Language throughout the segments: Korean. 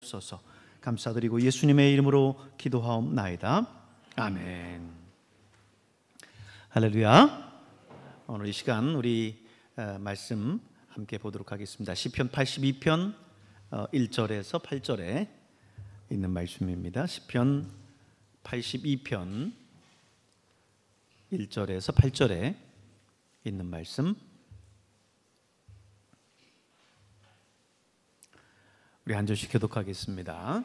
주옵소서. 감사드리고 예수님의 이름으로 기도하옵나이다. 아멘. 할렐루야. 오늘 이 시간 우리 말씀 함께 보도록 하겠습니다. 시편 82편 1절에서 8절에 있는 말씀입니다. 시편 82편 1절에서 8절에 있는 말씀, 우리 한 절씩 교독하겠습니다.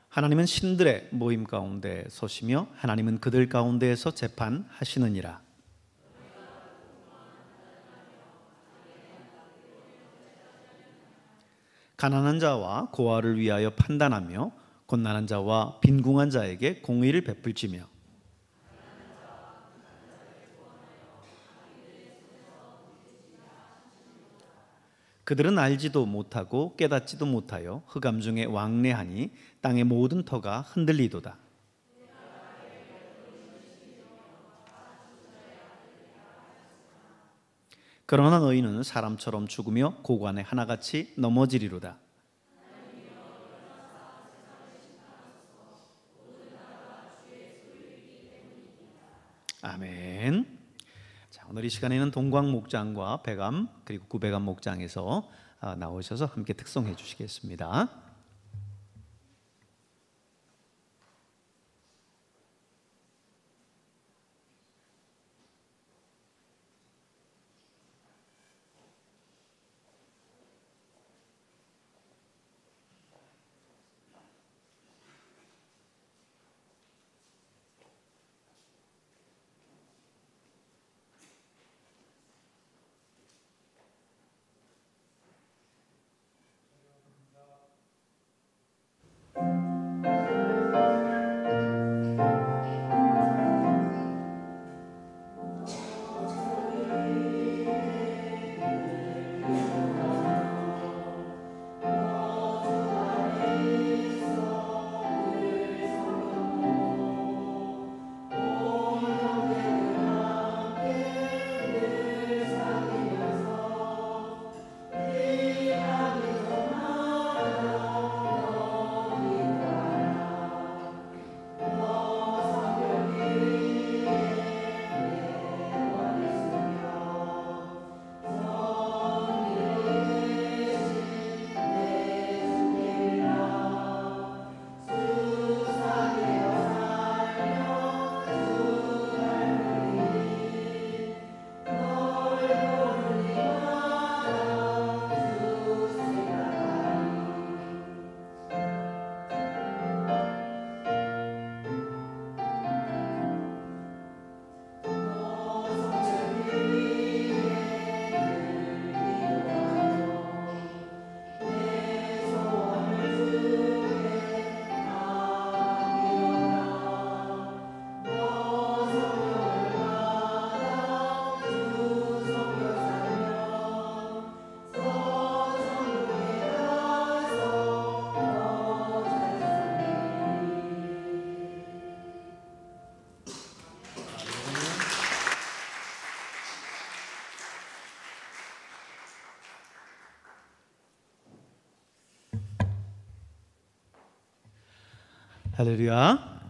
하나님은 신들의 모임 가운데 서시며 하나님은 그들 가운데에서 재판하시느니라. 가난한 자와 고아를 위하여 판단하며 곤란한 자와 빈궁한 자에게 공의를 베풀지며 그들은 알지도 못하고 깨닫지도 못하여 흑암 중에 왕래하니 땅의 모든 터가 흔들리도다. 그러나 너희는 사람처럼 죽으며 고관에 하나같이 넘어지리로다. 아멘. 자, 오늘 이 시간에는 동광 목장과 백암 그리고 구백암 목장에서 나오셔서 함께 특송해 주시겠습니다. 할렐루야.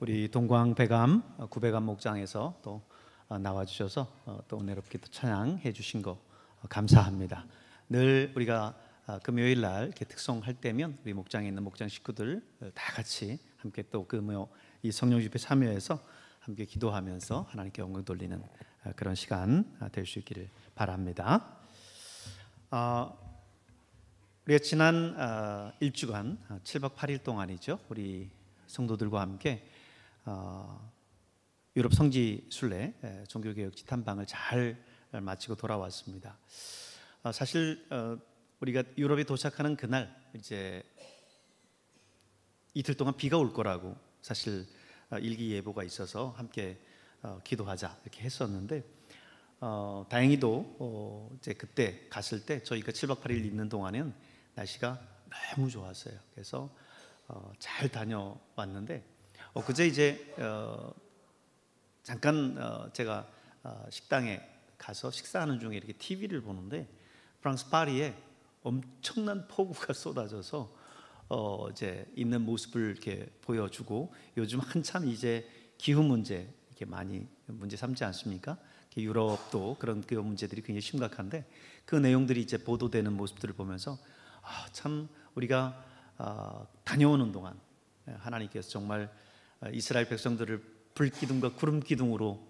우리 동광 백암 구백암 목장에서 또 나와주셔서 또 은혜롭게 또 찬양해 주신 거 감사합니다. 늘 우리가 금요일 날 이렇게 특송할 때면 우리 목장에 있는 목장 식구들 다 같이 함께 또 이 성령 집회 참여해서 함께 기도하면서 하나님께 영광 돌리는 그런 시간 될 수 있기를 바랍니다. 우리가 지난 1주간 7박 8일 동안이죠. 우리 성도들과 함께 유럽 성지 순례 종교개혁 지탐방을 잘 마치고 돌아왔습니다. 사실 우리가 유럽에 도착하는 그날 이제 이틀 동안 비가 올 거라고 사실 일기예보가 있어서 함께 기도하자 이렇게 했었는데 다행히도 이제 그때 갔을 때 저희가 7박 8일 있는 동안은 날씨가 너무 좋았어요. 그래서 잘 다녀왔는데 그제 이제 잠깐 제가 식당에 가서 식사하는 중에 이렇게 TV를 보는데 프랑스 파리에 엄청난 폭우가 쏟아져서 이제 있는 모습을 이렇게 보여주고, 요즘 한참 이제 기후 문제 이렇게 많이 문제 삼지 않습니까? 유럽도 그런 기후 문제들이 굉장히 심각한데, 그 내용들이 이제 보도되는 모습들을 보면서 참 우리가 다녀오는 동안 하나님께서 정말 이스라엘 백성들을 불기둥과 구름 기둥으로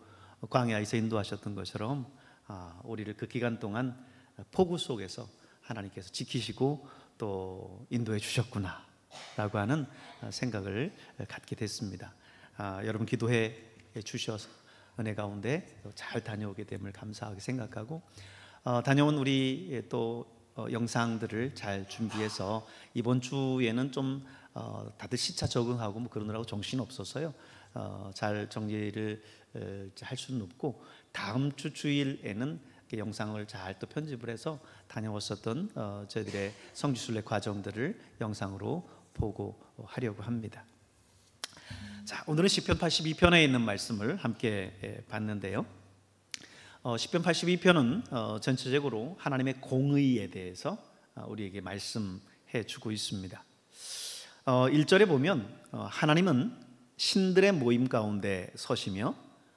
광야에서 인도하셨던 것처럼 우리를 그 기간 동안 폭우 속에서 하나님께서 지키시고 또 인도해 주셨구나 라고 하는 생각을 갖게 됐습니다. 여러분 기도해 주셔서 은혜 가운데 잘 다녀오게 됨을 감사하게 생각하고, 다녀온 우리 또 영상들을 잘 준비해서 이번 주에는 좀 다들 시차 적응하고 뭐 그러느라고 정신 없어서요, 잘 정리를 할 수는 없고, 다음 주 주일에는 영상을 잘 또 편집을 해서 다녀왔었던 저희들의 성지순례 과정들을 영상으로 보고 하려고 합니다. 자, 오늘은 시편 82편에 있는 말씀을 함께 봤는데요, 시편 82편은 전체적으로 하나님의 공의에 대해서 우리에게 말씀해 주고 있습니다. 1절에 보면 하나님은 신들의 모임 가운데 서시며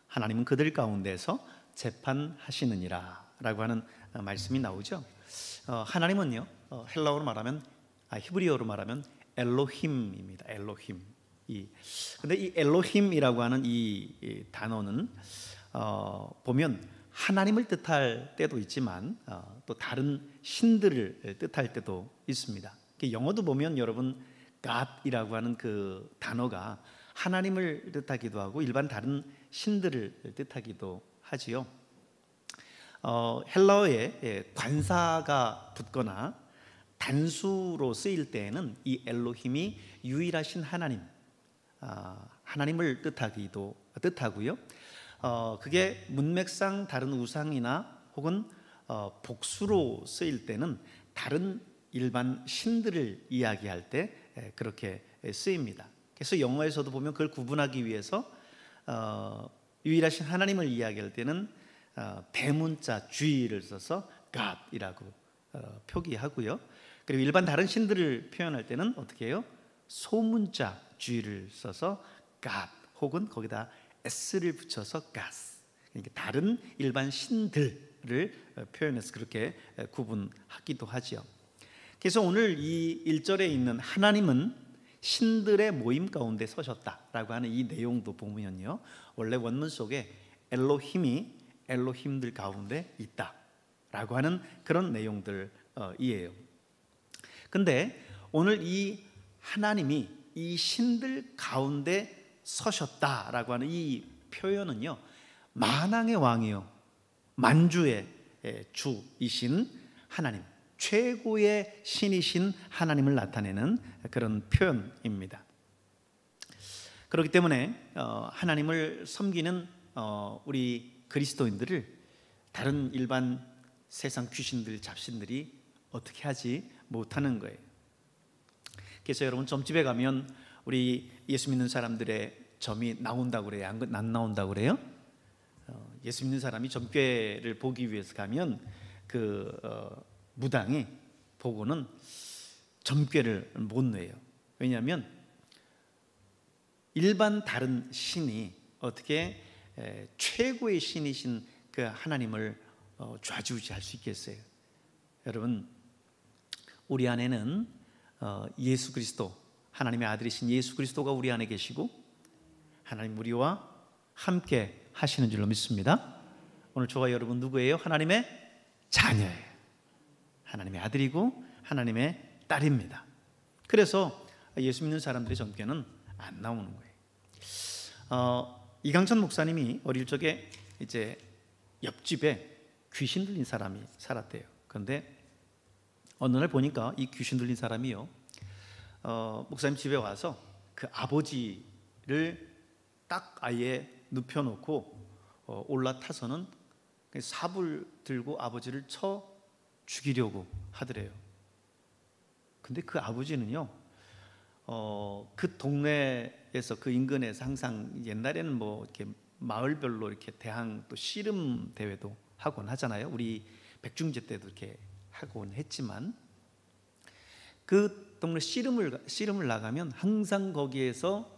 하나님은 그들 가운데서 재판하시느니라 라고 하는 말씀이 나오죠. 하나님은요, 헬라어로 말하면 히브리어로 말하면 엘로힘입니다. 엘로힘. 근데 이 엘로힘이라고 하는 이 단어는 보면 하나님을 뜻할 때도 있지만 또 다른 신들을 뜻할 때도 있습니다. 영어도 보면 여러분 God이라고 하는 그 단어가 하나님을 뜻하기도 하고 일반 다른 신들을 뜻하기도 하지요. 헬라어에 관사가 붙거나 단수로 쓰일 때에는 이 엘로힘이 유일하신 하나님, 하나님을 뜻하고요. 그게 문맥상 다른 우상이나 혹은 복수로 쓰일 때는 다른 일반 신들을 이야기할 때 그렇게 쓰입니다. 그래서 영어에서도 보면 그걸 구분하기 위해서 유일하신 하나님을 이야기할 때는 대문자 G를 써서 God이라고 표기하고요. 그리고 일반 다른 신들을 표현할 때는 어떻게 해요? 소문자 G를 써서 God 혹은 거기다 S를 붙여서 Gods. 그러니까 다른 일반 신들을 표현해서 그렇게 구분하기도 하죠. 그래서 오늘 이 1절에 있는 하나님은 신들의 모임 가운데 서셨다라고 하는 이 내용도 보면요, 원래 원문 속에 엘로힘이 엘로힘들 가운데 있다라고 하는 그런 내용들이에요. 근데 오늘 이 하나님이 이 신들 가운데 서셨다라고 하는 이 표현은요, 만왕의 왕이요 만주의 주이신 하나님, 최고의 신이신 하나님을 나타내는 그런 표현입니다. 그렇기 때문에 하나님을 섬기는 우리 그리스도인들을 다른 일반 세상 귀신들, 잡신들이 어떻게 하지 못하는 거예요. 그래서 여러분 점집에 가면 우리 예수 믿는 사람들의 점이 나온다고 그래요? 안 나온다고 그래요? 예수 믿는 사람이 점괘를 보기 위해서 가면 그 무당이 보고는 점괘를 못 내요. 왜냐하면 일반 다른 신이 어떻게 최고의 신이신 그 하나님을 좌지우지할 수 있겠어요? 여러분, 우리 안에는 예수 그리스도, 하나님의 아들이신 예수 그리스도가 우리 안에 계시고 하나님 우리와 함께 하시는 줄로 믿습니다. 오늘 저와 여러분 누구예요? 하나님의 자녀예요. 하나님의 아들이고 하나님의 딸입니다. 그래서 예수 믿는 사람들의 점괘는 안 나오는 거예요. 이강천 목사님이 어릴 적에 이제 옆집에 귀신 들린 사람이 살았대요. 그런데 어느 날 보니까 이 귀신 들린 사람이요, 목사님 집에 와서 그 아버지를 딱 아예 눕혀놓고 올라타서는 삽을 들고 아버지를 쳐 죽이려고 하더래요. 근데 그 아버지는요, 그 동네에서 그 인근에서 항상 옛날에는 뭐 이렇게 마을별로 이렇게 대항 또 씨름 대회도 하곤 하잖아요. 우리 백중제 때도 이렇게 하곤 했지만 그 동네 씨름을 나가면 항상 거기에서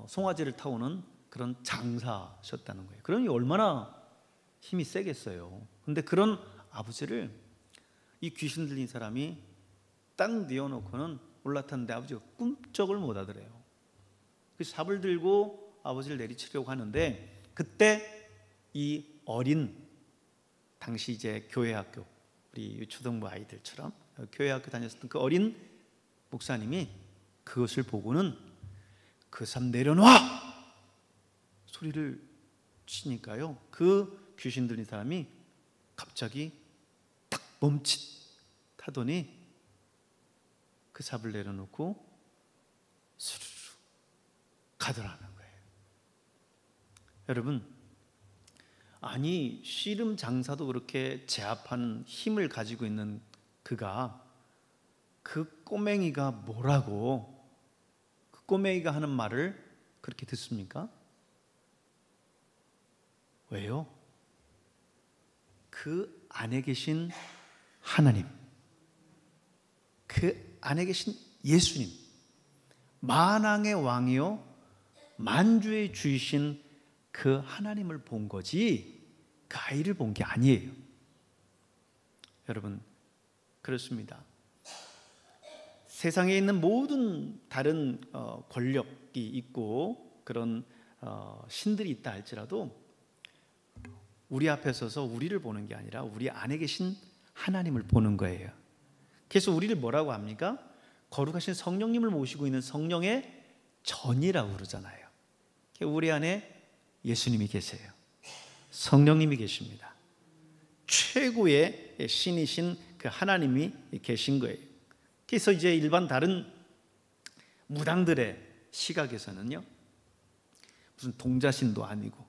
송아지를 타오는 그런 장사셨다는 거예요. 그러니 얼마나 힘이 세겠어요. 근데 그런 아버지를 이 귀신 들린 사람이 딱 뉘어놓고는 올라탔는데 아버지가 꿈쩍을 못 하더래요. 그래서 삽을 들고 아버지를 내리치려고 하는데, 그때 이 어린, 당시 이제 교회학교, 우리 초등부 아이들처럼 교회학교 다녔었던 그 어린 목사님이 그것을 보고는 그 삽 내려놔! 소리를 치니까요, 그 귀신 들린 사람이 갑자기 탁 멈칫하더니 그 삽을 내려놓고 스르르 가더라는 거예요. 여러분, 아니 씨름 장사도 그렇게 제압하는 힘을 가지고 있는 그가, 그 꼬맹이가 뭐라고 그 꼬맹이가 하는 말을 그렇게 듣습니까? 왜요? 그 안에 계신 하나님, 그 안에 계신 예수님, 만왕의 왕이요 만주의 주이신 그 하나님을 본 거지 그 아이를 본 게 아니에요. 여러분, 그렇습니다. 세상에 있는 모든 다른 권력이 있고 그런 신들이 있다 할지라도 우리 앞에 서서 우리를 보는 게 아니라 우리 안에 계신 하나님을 보는 거예요. 그래서 우리를 뭐라고 합니까? 거룩하신 성령님을 모시고 있는 성령의 전이라고 그러잖아요. 우리 안에 예수님이 계세요. 성령님이 계십니다. 최고의 신이신 그 하나님이 계신 거예요. 그래서 이제 일반 다른 무당들의 시각에서는요, 무슨 동자신도 아니고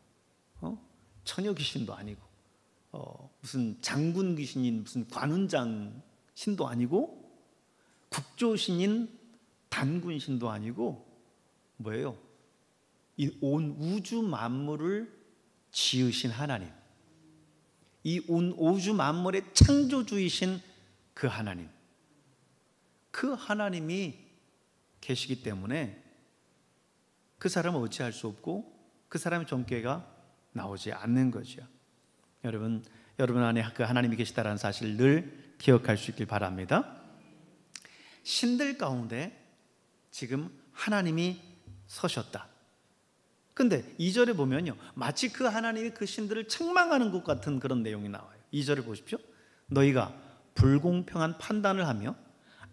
처녀 귀신도 아니고 무슨 장군 귀신인 무슨 관훈장 신도 아니고 국조신인 단군신도 아니고 뭐예요? 이 온 우주 만물을 지으신 하나님, 이 온 우주 만물의 창조주이신 그 하나님, 그 하나님이 계시기 때문에 그 사람은 어찌할 수 없고 그 사람의 존귀가 나오지 않는 거죠. 여러분 안에 그 하나님이 계시다라는 사실을 늘 기억할 수 있길 바랍니다. 신들 가운데 지금 하나님이 서셨다. 근데 2절에 보면요, 마치 그 하나님이 그 신들을 책망하는 것 같은 그런 내용이 나와요. 2절을 보십시오. 너희가 불공평한 판단을 하며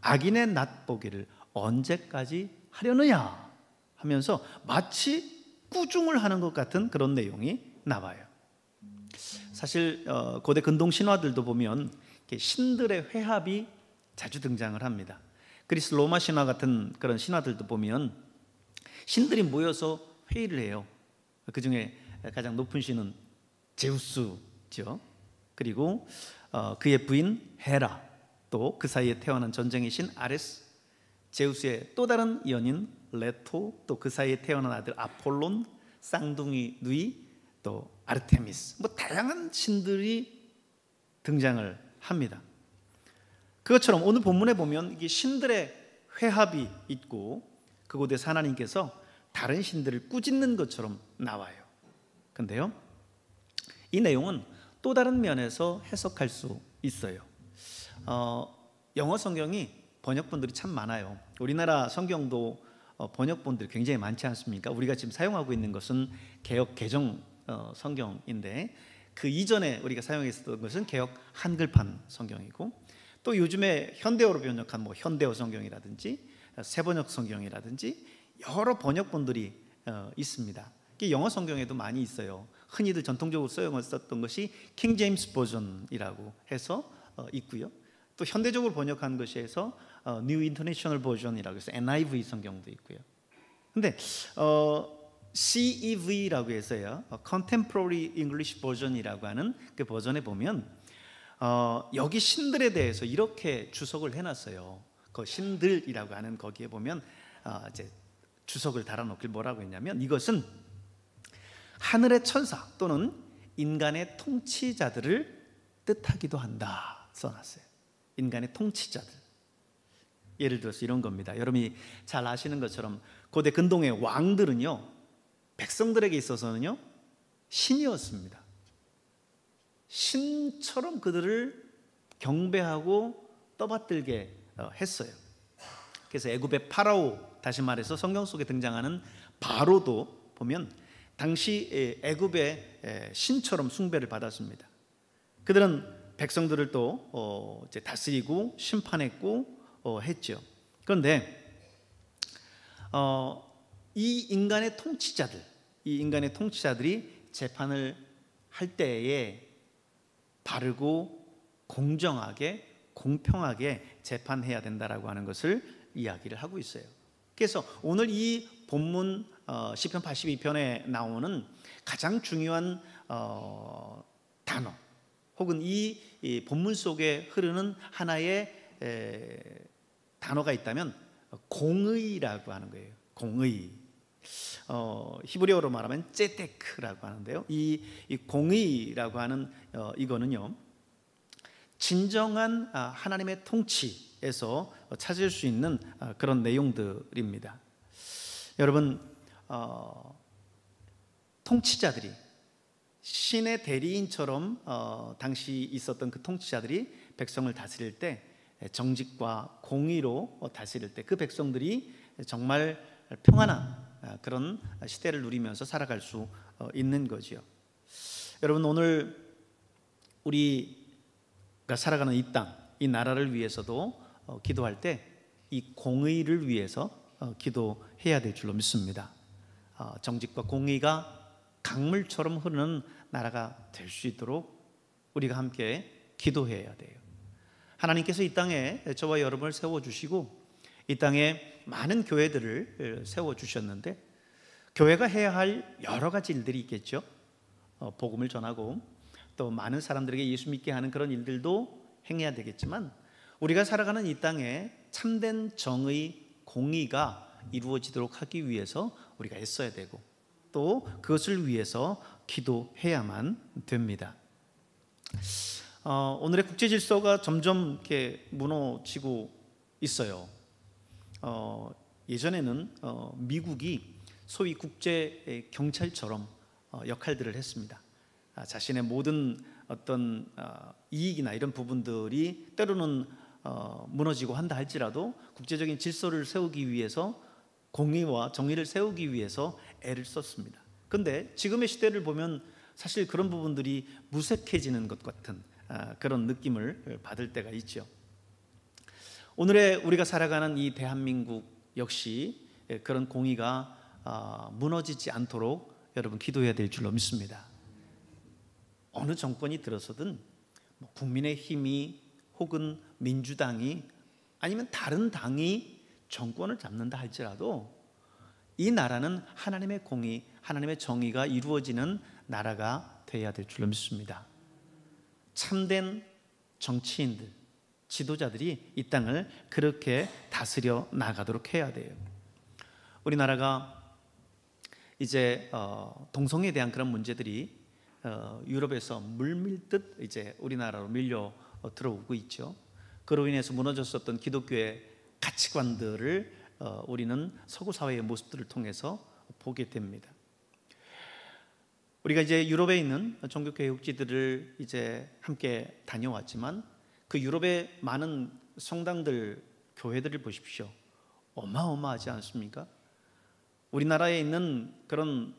악인의 낫보기를 언제까지 하려느냐 하면서 마치 꾸중을 하는 것 같은 그런 내용이 나와요. 사실 고대 근동 신화들도 보면 신들의 회합이 자주 등장을 합니다. 그리스 로마 신화 같은 그런 신화들도 보면 신들이 모여서 회의를 해요. 그 중에 가장 높은 신은 제우스죠. 그리고 그의 부인 헤라, 또 그 사이에 태어난 전쟁의 신 아레스, 제우스의 또 다른 연인 레토, 또 그 사이에 태어난 아들 아폴론, 쌍둥이 누이, 또 아르테미스, 다양한 신들이 등장을 합니다. 그것처럼 오늘 본문에 보면 이게 신들의 회합이 있고 그곳에서 하나님께서 다른 신들을 꾸짖는 것처럼 나와요. 그런데요, 이 내용은 또 다른 면에서 해석할 수 있어요. 영어 성경이 번역본들이 참 많아요. 우리나라 성경도 번역본들이 굉장히 많지 않습니까? 우리가 지금 사용하고 있는 것은 개역 개정 성경인데 그 이전에 우리가 사용했었던 것은 개역 한글판 성경이고, 또 요즘에 현대어로 번역한 현대어 성경이라든지 새번역 성경이라든지 여러 번역본들이 있습니다. 영어 성경에도 많이 있어요. 흔히들 전통적으로 쓰였던 것이 킹 제임스 버전이라고 해서 있고요. 또 현대적으로 번역한 것이 해서 뉴 인터내셔널 버전이라고 해서 NIV 성경도 있고요. 근데 CEV라고 해서요, Contemporary English Version이라고 하는 그 버전에 보면 여기 신들에 대해서 이렇게 주석을 해놨어요. 그 신들이라고 하는 거기에 보면 이제 주석을 달아놓길 뭐라고 했냐면, 이것은 하늘의 천사 또는 인간의 통치자들을 뜻하기도 한다 써놨어요. 인간의 통치자들. 예를 들어서 이런 겁니다. 여러분이 잘 아시는 것처럼 고대 근동의 왕들은요, 백성들에게 있어서는요 신이었습니다. 신처럼 그들을 경배하고 떠받들게 했어요. 그래서 애굽의 파라오, 다시 말해서 성경 속에 등장하는 바로도 보면 당시 애굽의 신처럼 숭배를 받았습니다. 그들은 백성들을 또 이제 다스리고 심판했고 했죠. 그런데 이 인간의 통치자들이 재판을 할 때에 바르고 공정하게 공평하게 재판해야 된다라고 하는 것을 이야기를 하고 있어요. 그래서 오늘 이 본문 시편 82편에 나오는 가장 중요한 단어 혹은 이 본문 속에 흐르는 하나의 단어가 있다면 공의라고 하는 거예요. 공의. 히브리어로 말하면 ጼ데크라고 하는데요. 이 공의라고 하는 이거는요, 진정한 하나님의 통치에서 찾을 수 있는 그런 내용들입니다. 여러분, 통치자들이 신의 대리인처럼 당시 있었던 그 통치자들이 백성을 다스릴 때 정직과 공의로 다스릴 때 그 백성들이 정말 평안한 그런 시대를 누리면서 살아갈 수 있는 거지요. 여러분, 오늘 우리가 살아가는 이 땅, 이 나라를 위해서도 기도할 때 이 공의를 위해서 기도해야 될 줄로 믿습니다. 정직과 공의가 강물처럼 흐르는 나라가 될 수 있도록 우리가 함께 기도해야 돼요. 하나님께서 이 땅에 저와 여러분을 세워주시고 이 땅에 많은 교회들을 세워주셨는데 교회가 해야 할 여러 가지 일들이 있겠죠. 복음을 전하고 또 많은 사람들에게 예수 믿게 하는 그런 일들도 행해야 되겠지만 우리가 살아가는 이 땅에 참된 정의, 공의가 이루어지도록 하기 위해서 우리가 애써야 되고 또 그것을 위해서 기도해야만 됩니다. 오늘의 국제 질서가 점점 이렇게 무너지고 있어요. 예전에는 미국이 소위 국제 경찰처럼 역할들을 했습니다. 자신의 모든 어떤 이익이나 이런 부분들이 때로는 무너지고 한다 할지라도 국제적인 질서를 세우기 위해서 공의와 정의를 세우기 위해서 애를 썼습니다. 그런데 지금의 시대를 보면 사실 그런 부분들이 무색해지는 것 같은 그런 느낌을 받을 때가 있죠. 오늘의 우리가 살아가는 이 대한민국 역시 그런 공의가 무너지지 않도록 여러분 기도해야 될 줄로 믿습니다. 어느 정권이 들어서든 국민의힘이 혹은 민주당이 아니면 다른 당이 정권을 잡는다 할지라도 이 나라는 하나님의 공의, 하나님의 정의가 이루어지는 나라가 되어야 될 줄로 믿습니다. 참된 정치인들, 지도자들이 이 땅을 그렇게 다스려 나가도록 해야 돼요. 우리나라가 이제 동성애에 대한 그런 문제들이 유럽에서 물밀듯 이제 우리나라로 밀려 들어오고 있죠. 그로 인해서 무너졌었던 기독교의 가치관들을 우리는 서구 사회의 모습들을 통해서 보게 됩니다. 우리가 이제 유럽에 있는 종교 교육지들을 이제 함께 다녀왔지만 그 유럽의 많은 성당들, 교회들을 보십시오. 어마어마하지 않습니까? 우리나라에 있는 그런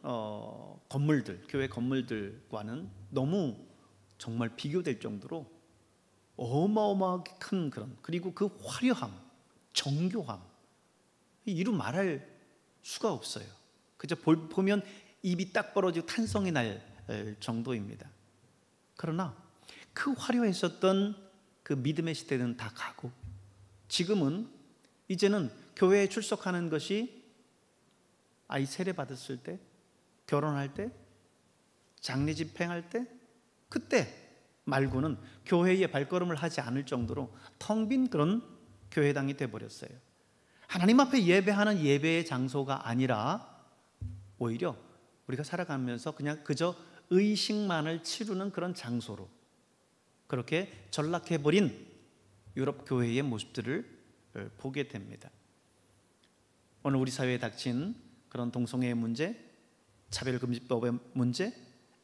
건물들, 교회 건물들과는 너무 정말 비교될 정도로 어마어마하게 큰 그런, 그리고 그 화려함, 정교함, 이루 말할 수가 없어요. 그저 보면 입이 딱 벌어지고 탄성이 날 정도입니다. 그러나 그 화려했었던 그 믿음의 시대는 다 가고 지금은 이제는 교회에 출석하는 것이 아이 세례 받았을 때, 결혼할 때, 장례 집행할 때, 그때 말고는 교회에 발걸음을 하지 않을 정도로 텅 빈 그런 교회당이 되어버렸어요. 하나님 앞에 예배하는 예배의 장소가 아니라 오히려 우리가 살아가면서 그냥 그저 의식만을 치르는 그런 장소로 그렇게 전락해버린 유럽 교회의 모습들을 보게 됩니다. 오늘 우리 사회에 닥친 그런 동성애의 문제, 차별금지법의 문제,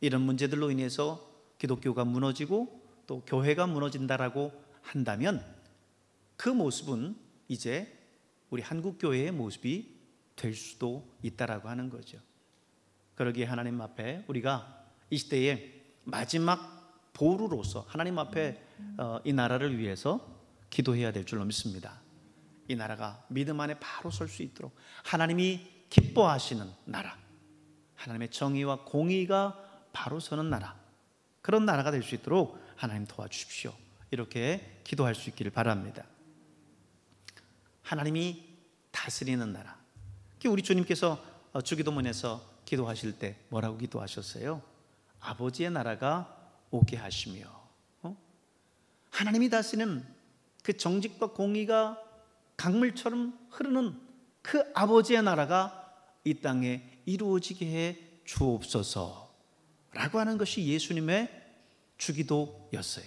이런 문제들로 인해서 기독교가 무너지고 또 교회가 무너진다라고 한다면 그 모습은 이제 우리 한국교회의 모습이 될 수도 있다라고 하는 거죠. 그러기에 하나님 앞에 우리가 이 시대에 마지막 보루로서 하나님 앞에 이 나라를 위해서 기도해야 될 줄로 믿습니다. 이 나라가 믿음 안에 바로 설 수 있도록 하나님이 기뻐하시는 나라, 하나님의 정의와 공의가 바로 서는 나라, 그런 나라가 될 수 있도록 하나님 도와주십시오. 이렇게 기도할 수 있기를 바랍니다. 하나님이 다스리는 나라. 우리 주님께서 주기도문에서 기도하실 때 뭐라고 기도하셨어요? 아버지의 나라가 오게 하시며, 하나님이 다스리는 그 정직과 공의가 강물처럼 흐르는 그 아버지의 나라가 이 땅에 이루어지게 해 주옵소서 라고 하는 것이 예수님의 주기도였어요.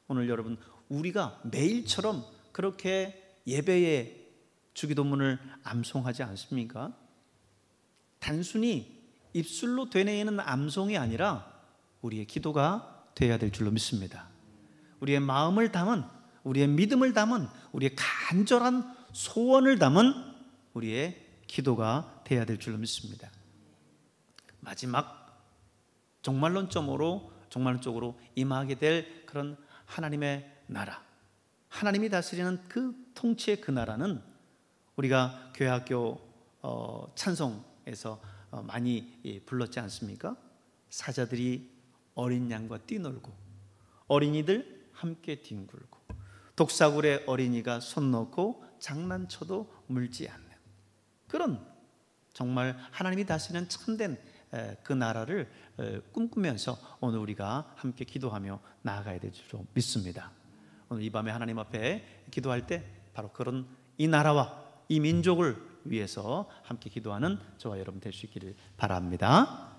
오늘 여러분, 우리가 매일처럼 그렇게 예배에 주기도문을 암송하지 않습니까? 단순히 입술로 되뇌이는 암송이 아니라 우리의 기도가 되어야 될 줄로 믿습니다. 우리의 마음을 담은, 우리의 믿음을 담은, 우리의 간절한 소원을 담은 우리의 기도가 되어야 될 줄로 믿습니다. 마지막 종말론적으로 임하게 될 그런 하나님의 나라, 하나님이 다스리는 그 통치의 그 나라는 우리가 교회학교 찬송에서 많이 불렀지 않습니까? 사자들이 어린 양과 뛰놀고 어린이들 함께 뒹굴고 독사굴에 어린이가 손 넣고 장난쳐도 물지 않는 그런 정말 하나님이 다스리는 참된 그 나라를 꿈꾸면서 오늘 우리가 함께 기도하며 나아가야 될 줄 믿습니다. 오늘 이 밤에 하나님 앞에 기도할 때 바로 그런 이 나라와 이 민족을 위해서 함께 기도하는 저와 여러분 될 수 있기를 바랍니다.